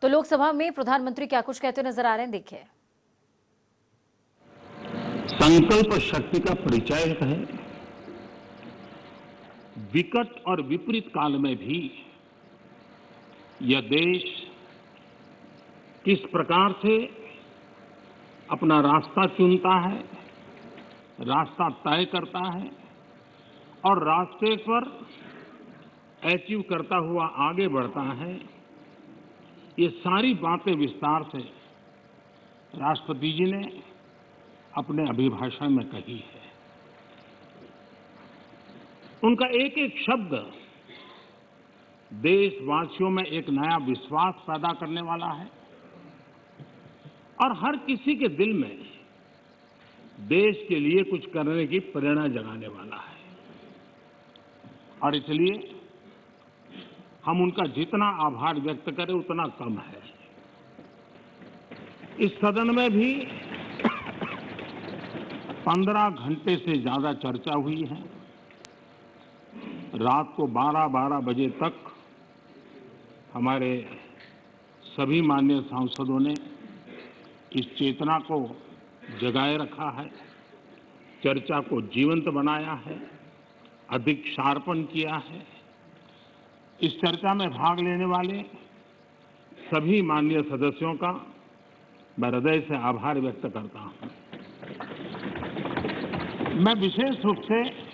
तो लोकसभा में प्रधानमंत्री क्या कुछ कहते नजर आ रहे हैं, देखिए। संकल्प शक्ति का परिचायक है। विकट और विपरीत काल में भी यह देश किस प्रकार से अपना रास्ता चुनता है, रास्ता तय करता है और रास्ते पर अचीव करता हुआ आगे बढ़ता है, ये सारी बातें विस्तार से राष्ट्रपति जी ने अपने अभिभाषण में कही है। उनका एक एक शब्द देशवासियों में एक नया विश्वास पैदा करने वाला है और हर किसी के दिल में देश के लिए कुछ करने की प्रेरणा जगाने वाला है। और इसलिए हम उनका जितना आभार व्यक्त करें उतना कम है। इस सदन में भी 15 घंटे से ज्यादा चर्चा हुई है। रात को 12-12 बजे तक हमारे सभी माननीय सांसदों ने इस चेतना को जगाए रखा है, चर्चा को जीवंत बनाया है, अधिक शार्पन किया है। इस चर्चा में भाग लेने वाले सभी माननीय सदस्यों का मैं हृदय से आभार व्यक्त करता हूं। मैं विशेष रूप से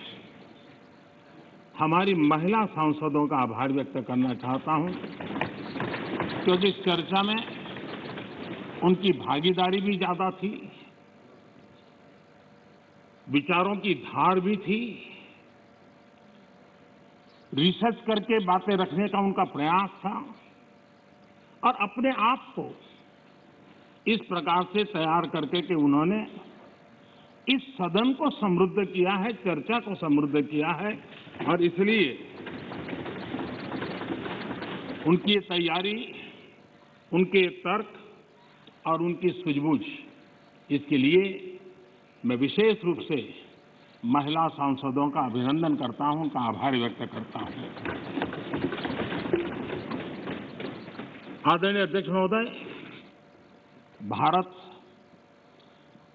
हमारी महिला सांसदों का आभार व्यक्त करना चाहता हूं, क्योंकि इस चर्चा में उनकी भागीदारी भी ज्यादा थी, विचारों की धार भी थी, रिसर्च करके बातें रखने का उनका प्रयास था और अपने आप को इस प्रकार से तैयार करके कि उन्होंने इस सदन को समृद्ध किया है, चर्चा को समृद्ध किया है। और इसलिए उनकी तैयारी, उनके तर्क और उनकी सूझबूझ, इसके लिए मैं विशेष रूप से महिला सांसदों का अभिनंदन करता हूं, उनका आभार व्यक्त करता हूं। आदरणीय अध्यक्ष महोदय, भारत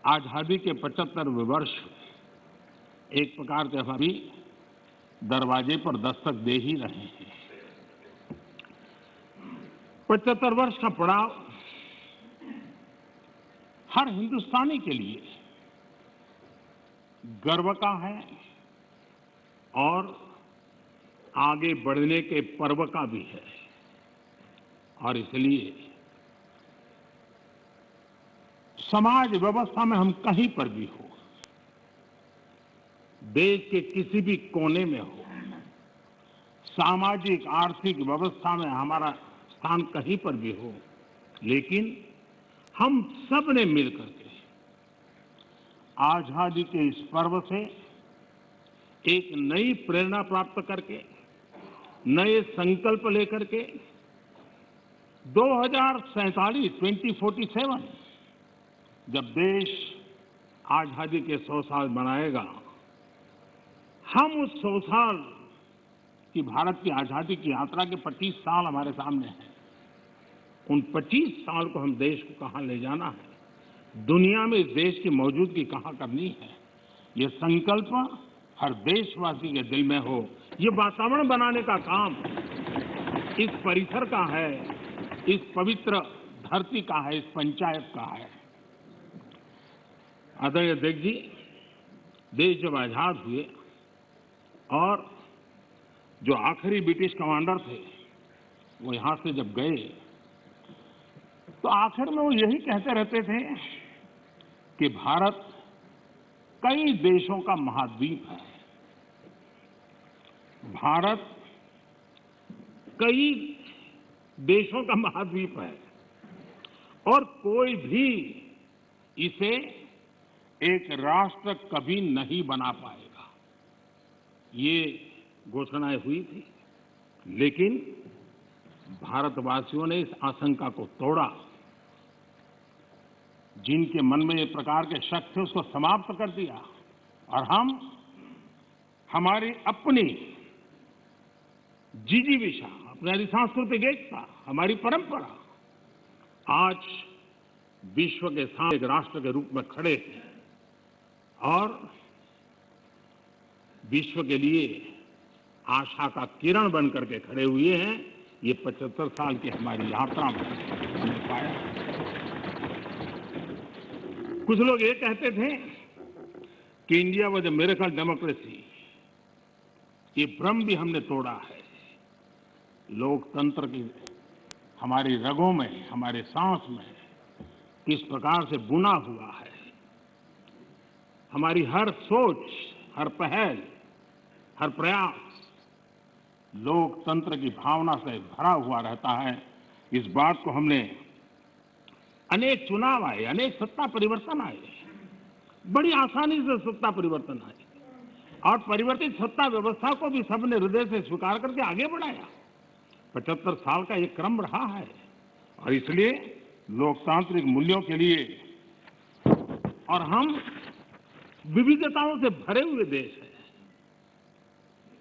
आजादी के 75वें वर्ष एक प्रकार के अभी दरवाजे पर दस्तक दे ही रहे हैं। 75 वर्ष का पड़ाव हर हिंदुस्तानी के लिए गर्व का है और आगे बढ़ने के पर्व का भी है। और इसलिए समाज व्यवस्था में हम कहीं पर भी हो, देश के किसी भी कोने में हो, सामाजिक आर्थिक व्यवस्था में हमारा स्थान कहीं पर भी हो, लेकिन हम सब ने मिलकर के आजादी के इस पर्व से एक नई प्रेरणा प्राप्त करके, नए संकल्प लेकर के 2047 जब देश आजादी के 100 साल मनाएगा, हम उस 100 साल की भारत की आजादी की यात्रा के 25 साल हमारे सामने हैं। उन 25 साल को हम देश को कहां ले जाना है, दुनिया में इस देश की मौजूदगी कहां करनी है, ये संकल्प हर देशवासी के दिल में हो। ये वातावरण बनाने का काम इस परिसर का है, इस पवित्र धरती का है, इस पंचायत का है। आदरणीय अध्यक्ष जी, देश जब आजाद हुए और जो आखिरी ब्रिटिश कमांडर थे वो यहां से जब गए तो आखिर में वो यही कहते रहते थे कि भारत कई देशों का महाद्वीप है, भारत कई देशों का महाद्वीप है और कोई भी इसे एक राष्ट्र कभी नहीं बना पाएगा। ये घोषणाएं हुई थी, लेकिन भारतवासियों ने इस आशंका को तोड़ा। जिनके मन में एक प्रकार के शक थे उसको समाप्त कर दिया और हम हमारी अपनी जिजीविषा, अपनी सांस्कृतिक एकता, हमारी परंपरा, आज विश्व के सामने एक राष्ट्र के रूप में खड़े हैं और विश्व के लिए आशा का किरण बन करके खड़े हुए हैं। ये 75 साल की हमारी यात्रा में हमने पाया। कुछ लोग ये कहते थे कि India was a miracle democracy. ये भ्रम भी हमने तोड़ा है। लोकतंत्र की हमारी रगों में, हमारे सांस में किस प्रकार से बुना हुआ है। हमारी हर सोच, हर पहल, हर प्रयास लोकतंत्र की भावना से भरा हुआ रहता है। इस बात को हमने अनेक चुनाव आए, अनेक सत्ता परिवर्तन आए, बड़ी आसानी से सत्ता परिवर्तन आए और परिवर्तित सत्ता व्यवस्था को भी सबने हृदय से स्वीकार करके आगे बढ़ाया। 75 साल का ये क्रम रहा है और इसलिए लोकतांत्रिक मूल्यों के लिए और हम विविधताओं से भरे हुए देश हैं।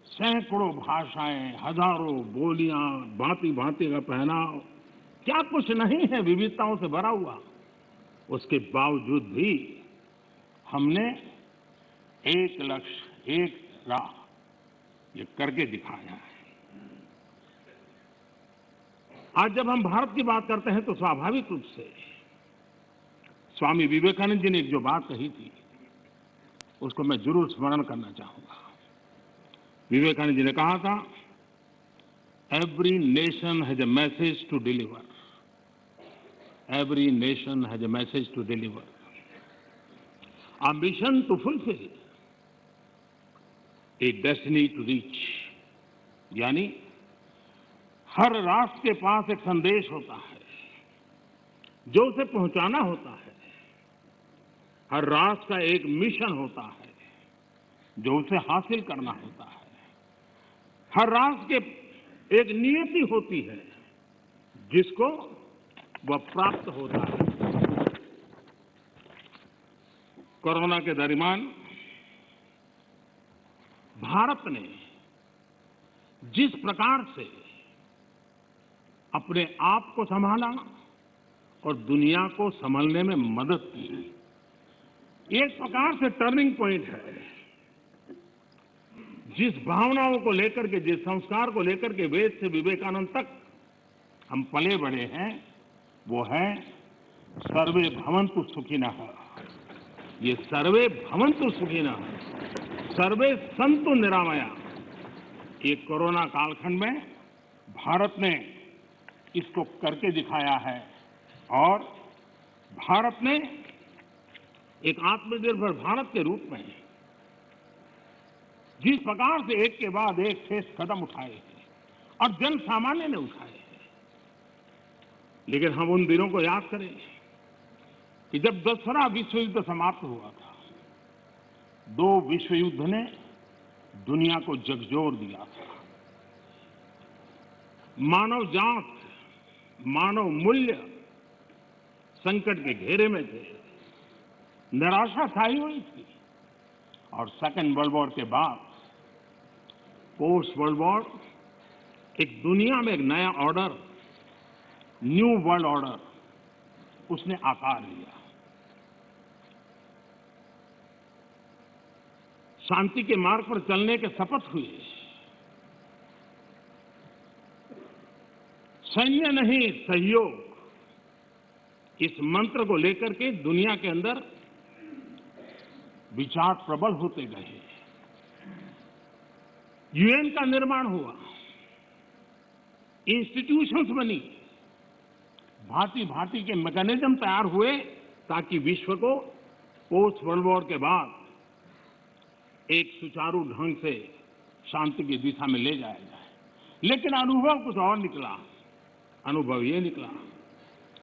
सैकड़ों भाषाएं, हजारों बोलियां, भांति भांति का पहनाव, क्या कुछ नहीं है विविधताओं से भरा हुआ। उसके बावजूद भी हमने एक लक्ष्य, एक राह ये करके दिखाया है। आज जब हम भारत की बात करते हैं तो स्वाभाविक रूप से स्वामी विवेकानंद जी ने जो बात कही थी उसको मैं जरूर स्मरण करना चाहूंगा। विवेकानंद जी ने कहा था, every nation has a message to deliver, every nation has a message to deliver, a mission to fulfil, a destiny to reach. यानी हर राष्ट्र के पास एक संदेश होता है जो उसे पहुंचाना होता है। हर राष्ट्र का एक मिशन होता है जो उसे हासिल करना होता है। हर राष्ट्र के एक नियति होती है जिसको वह प्राप्त होता है। कोरोना के दरमियान भारत ने जिस प्रकार से अपने आप को संभाला और दुनिया को संभलने में मदद की, एक प्रकार से टर्निंग पॉइंट है। जिस भावनाओं को लेकर के, जिस संस्कार को लेकर के वेद से विवेकानंद तक हम पले बढ़े हैं, वो है सर्वे भवन्तु सुखिनः। ये सर्वे भवन्तु सुखिनः, सर्वे सन्तु निरामया, ये कोरोना कालखंड में भारत ने इसको करके दिखाया है और भारत ने एक आत्मनिर्भर भारत के रूप में जिस प्रकार से एक के बाद एक ठोस कदम उठाए हैं और जन सामान्य ने उठाए हैं। लेकिन हम उन दिनों को याद करें कि जब दूसरा विश्व युद्ध समाप्त हुआ था, दो विश्व युद्ध ने दुनिया को झकझोर दिया था। मानव जात, मानव मूल्य संकट के घेरे में थे, निराशा छाई हुई थी और सेकेंड वर्ल्ड वॉर के बाद पोस्ट वर्ल्ड वॉर एक दुनिया में एक नया ऑर्डर, न्यू वर्ल्ड ऑर्डर, उसने आकार लिया। शांति के मार्ग पर चलने के शपथ हुए। सैन्य नहीं, सहयोग, इस मंत्र को लेकर के दुनिया के अंदर विचार प्रबल होते गए। यूएन का निर्माण हुआ, इंस्टीट्यूशंस बनी, भांति भांति के मैकेनिज्म तैयार हुए ताकि विश्व को पोस्ट वर्ल्ड वॉर के बाद एक सुचारू ढंग से शांति की दिशा में ले जाया जाए। लेकिन अनुभव कुछ और निकला। अनुभव ये निकला